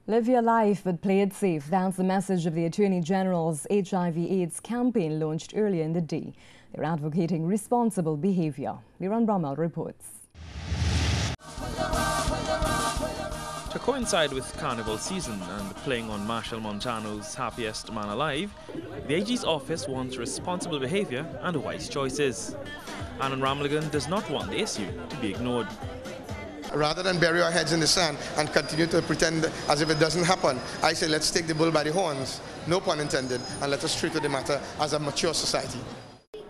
Live your life, but play it safe. That's the message of the Attorney General's HIV/AIDS campaign launched earlier in the day. They're advocating responsible behavior. Liran Brummel reports. To coincide with Carnival season and playing on Marshall Montano's Happiest Man Alive, the AG's office wants responsible behavior and wise choices. Anand Ramlagan does not want the issue to be ignored. Rather than bury our heads in the sand and continue to pretend as if it doesn't happen, I say let's take the bull by the horns, no pun intended, and let us treat the matter as a mature society.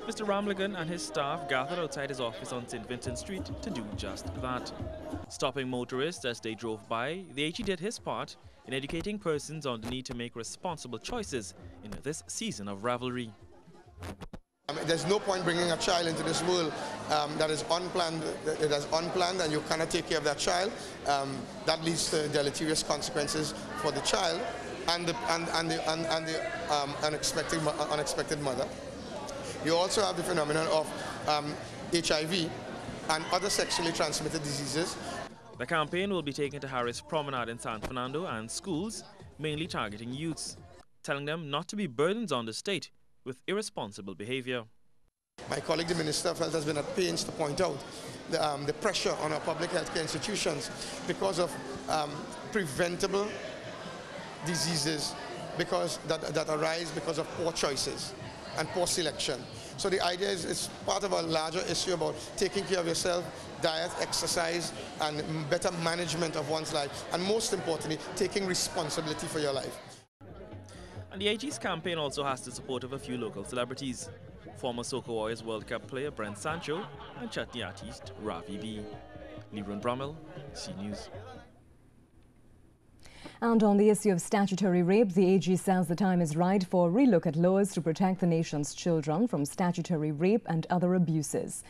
Mr. Ramlagan and his staff gathered outside his office on St. Vincent Street to do just that. Stopping motorists as they drove by, the AG did his part in educating persons on the need to make responsible choices in this season of revelry. There's no point bringing a child into this world that is unplanned. It is unplanned, and you cannot take care of that child. That leads to deleterious consequences for the child and the unexpected mother. You also have the phenomenon of HIV and other sexually transmitted diseases. The campaign will be taken to Harris Promenade in San Fernando and schools, mainly targeting youths, telling them not to be burdens on the state with irresponsible behavior. My colleague, the Minister of Health, has been at pains to point out the pressure on our public healthcare institutions because of preventable diseases that arise because of poor choices and poor selection. So the idea is it's part of a larger issue about taking care of yourself, diet, exercise, and better management of one's life, and most importantly, taking responsibility for your life. And the AG's campaign also has the support of a few local celebrities. Former Soca Warriors World Cup player Brent Sancho and chutney artist Ravi B. Liran Brummel, C News. And on the issue of statutory rape, the AG says the time is right for a relook at laws to protect the nation's children from statutory rape and other abuses.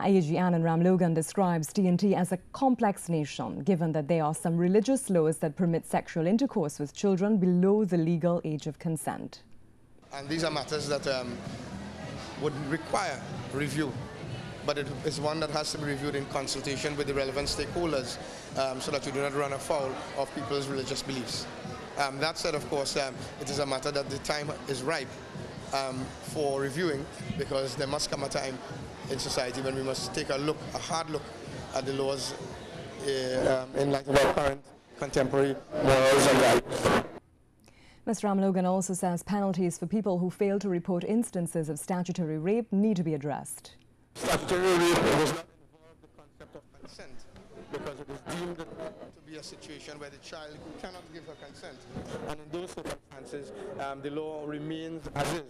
AG Anand Ramlagan describes TNT as a complex nation, given that there are some religious laws that permit sexual intercourse with children below the legal age of consent. And these are matters that would require review, but it is one that has to be reviewed in consultation with the relevant stakeholders so that you do not run afoul of people's religious beliefs. That said, of course, it is a matter that the time is ripe for reviewing, because there must come a time in society when we must take a hard look at the laws in light of our current contemporary morals and rights. Mr. Ramlagan also says penalties for people who fail to report instances of statutory rape need to be addressed. Statutory rape does not involve the concept of consent, because it is deemed to be a situation where the child cannot give her consent. And in those circumstances, the law remains as is.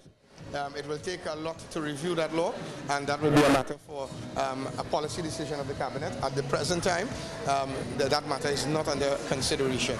It will take a lot to review that law, and that will be a matter for a policy decision of the Cabinet. At the present time, that matter is not under consideration.